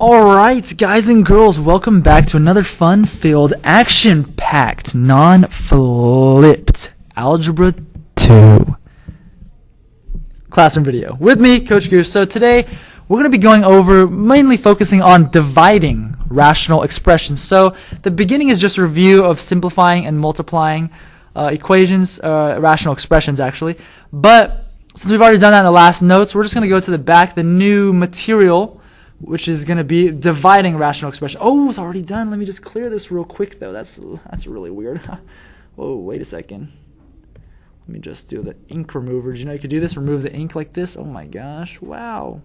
Alright, guys and girls, welcome back to another fun-filled, action-packed, non-flipped Algebra 2 classroom video. With me, Coach Goose. So today, we're going to be going over, mainly focusing on dividing rational expressions. So the beginning is just a review of simplifying and multiplying equations, rational expressions actually. But since we've already done that in the last notes, we're just going to go to the back, the new material, which is going to be dividing rational expression. Oh, it's already done. Let me just clear this real quick, though. That's really weird. Whoa, wait a second. Let me just do the ink remover. Did you know you could do this? Remove the ink like this? Oh my gosh. Wow.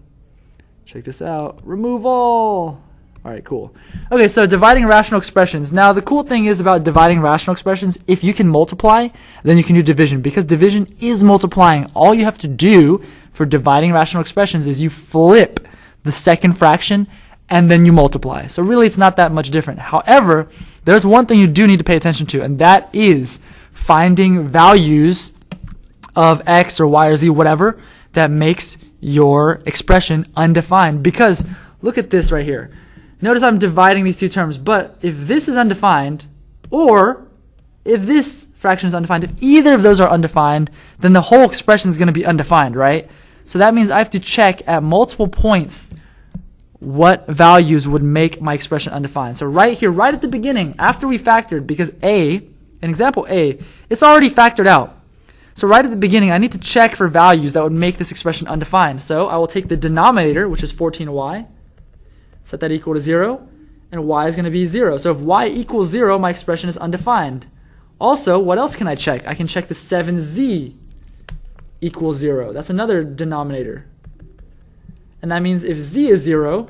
Check this out. Remove all. All right, cool. Okay, so dividing rational expressions. Now, the cool thing is about dividing rational expressions, if you can multiply, then you can do division, because division is multiplying. All you have to do for dividing rational expressions is you flip the second fraction, and then you multiply. So really, it's not that much different. However, there's one thing you do need to pay attention to, and that is finding values of x or y or z, whatever, that makes your expression undefined. Because look at this right here. Notice I'm dividing these two terms, but if this is undefined, or if this fraction is undefined, if either of those are undefined, then the whole expression is going to be undefined, right? So that means I have to check at multiple points what values would make my expression undefined. So right here, right at the beginning, after we factored, because in example A, it's already factored out. So right at the beginning, I need to check for values that would make this expression undefined. So I will take the denominator, which is 14y, set that equal to 0, and y is going to be 0. So if y equals 0, my expression is undefined. Also, what else can I check? I can check the 7z equals 0. That's another denominator. And that means if z is 0,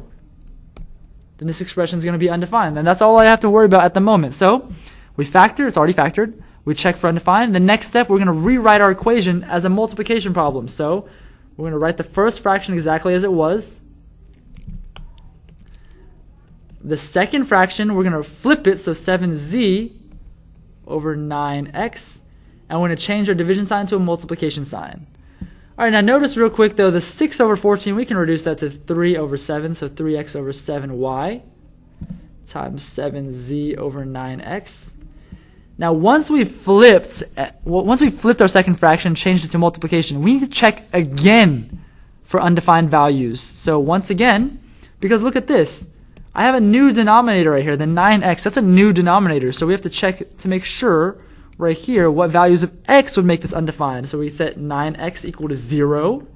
then this expression is going to be undefined. And that's all I have to worry about at the moment. So we factor, it's already factored. We check for undefined. The next step, we're going to rewrite our equation as a multiplication problem. So we're going to write the first fraction exactly as it was. The second fraction, we're going to flip it, so 7z over 9x. And we're going to change our division sign to a multiplication sign. All right, now notice real quick, though, the 6 over 14, we can reduce that to 3 over 7, so 3x over 7y times 7z over 9x. Now, once we've flipped our second fraction, changed it to multiplication, we need to check again for undefined values. So once again, because look at this, I have a new denominator right here, the 9x. That's a new denominator, so we have to check to make sure right here what values of x would make this undefined. So we set 9x equal to 0,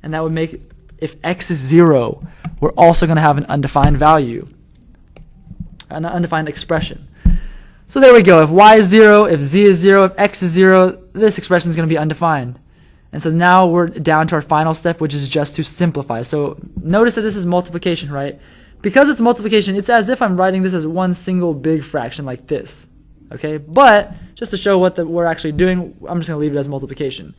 and that would make, if x is 0, we're also going to have an undefined value, an undefined expression. So there we go. If y is 0, if z is 0, if x is 0, this expression is going to be undefined. And so now we're down to our final step, which is just to simplify. So notice that this is multiplication, right? Because it's multiplication, it's as if I'm writing this as one single big fraction like this. Okay, but just to show what we're actually doing, I'm just going to leave it as multiplication.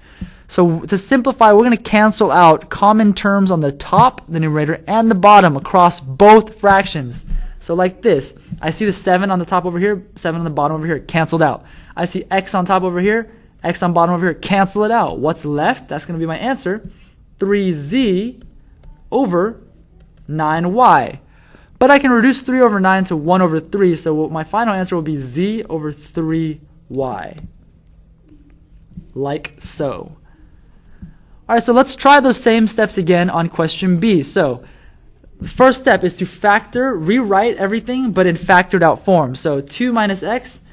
So to simplify, we're going to cancel out common terms on the top, the numerator, and the bottom across both fractions. So like this, I see the 7 on the top over here, 7 on the bottom over here, canceled out. I see x on top over here, x on bottom over here, cancel it out. What's left? That's going to be my answer, 3z over 9y. But I can reduce 3 over 9 to 1 over 3, so my final answer will be z over 3y. Like so. Alright, so let's try those same steps again on question B. So, the first step is to factor, rewrite everything, but in factored out form. So, 2 minus x,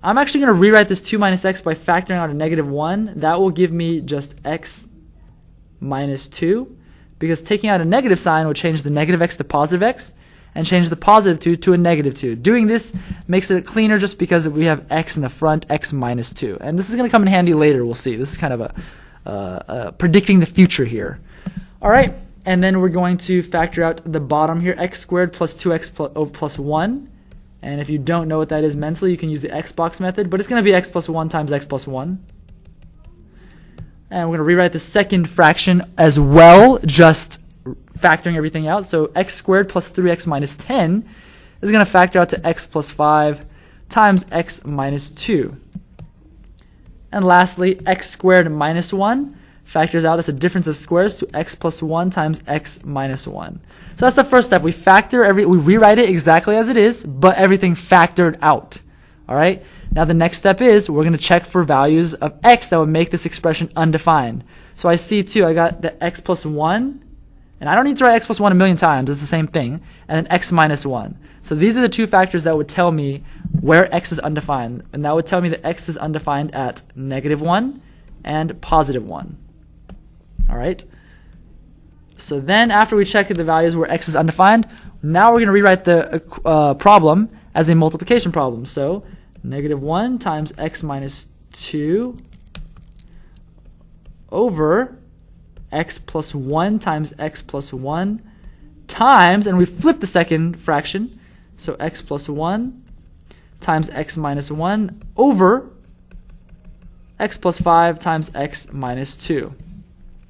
I'm actually going to rewrite this 2 minus x by factoring out a negative 1. That will give me just x minus 2, because taking out a negative sign will change the negative x to positive x, and change the positive 2 to a negative 2. Doing this makes it cleaner just because we have x in the front, x minus 2. And this is going to come in handy later, we'll see. This is kind of a predicting the future here. All right, and then we're going to factor out the bottom here, x squared plus 2x plus 1. And if you don't know what that is mentally, you can use the Xbox method, but it's going to be x plus 1 times x plus 1. And we're going to rewrite the second fraction as well, just factoring everything out. So x squared plus 3x minus 10 is going to factor out to x plus 5 times x minus 2. And lastly, x squared minus 1 factors out. That's a difference of squares to x plus 1 times x minus 1. So that's the first step. We rewrite it exactly as it is, but everything factored out. All right. Now the next step is we're going to check for values of x that would make this expression undefined. So I see too, I got the x plus 1, and I don't need to write x plus 1 a million times. It's the same thing. And then x minus 1. So these are the two factors that would tell me where x is undefined. And that would tell me that x is undefined at -1 and +1. All right. So then after we check the values where x is undefined, now we're going to rewrite the problem as a multiplication problem. So -1 times x minus 2 over x plus 1 times x plus 1 times, and we flip the second fraction, so x plus 1 times x minus 1 over x plus 5 times x minus 2.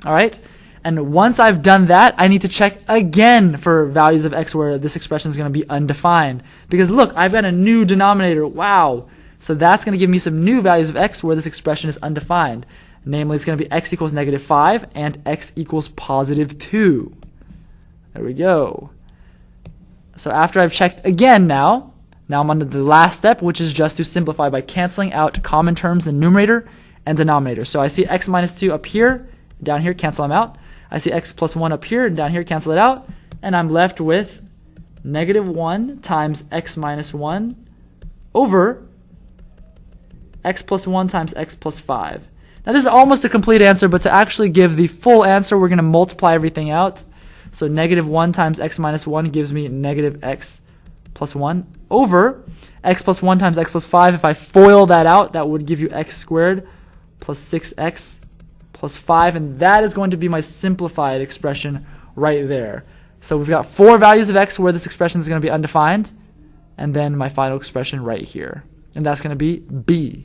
All right? And once I've done that, I need to check again for values of x where this expression is going to be undefined. Because look, I've got a new denominator. Wow. So that's going to give me some new values of x where this expression is undefined. Namely, it's going to be x equals -5 and x equals +2. There we go. So after I've checked again now I'm on to the last step, which is just to simplify by canceling out common terms in numerator and denominator. So I see x minus 2 up here, down here, cancel them out. I see x plus 1 up here, and down here, cancel it out. And I'm left with -1 times x minus 1 over x plus 1 times x plus 5. Now this is almost a complete answer, but to actually give the full answer, we're going to multiply everything out. So -1 times x minus 1 gives me -x plus 1 over x plus 1 times x plus 5. If I FOIL that out, that would give you x squared plus 6x plus 5, and that is going to be my simplified expression right there. So we've got 4 values of x where this expression is going to be undefined, and then my final expression right here. And that's going to be b.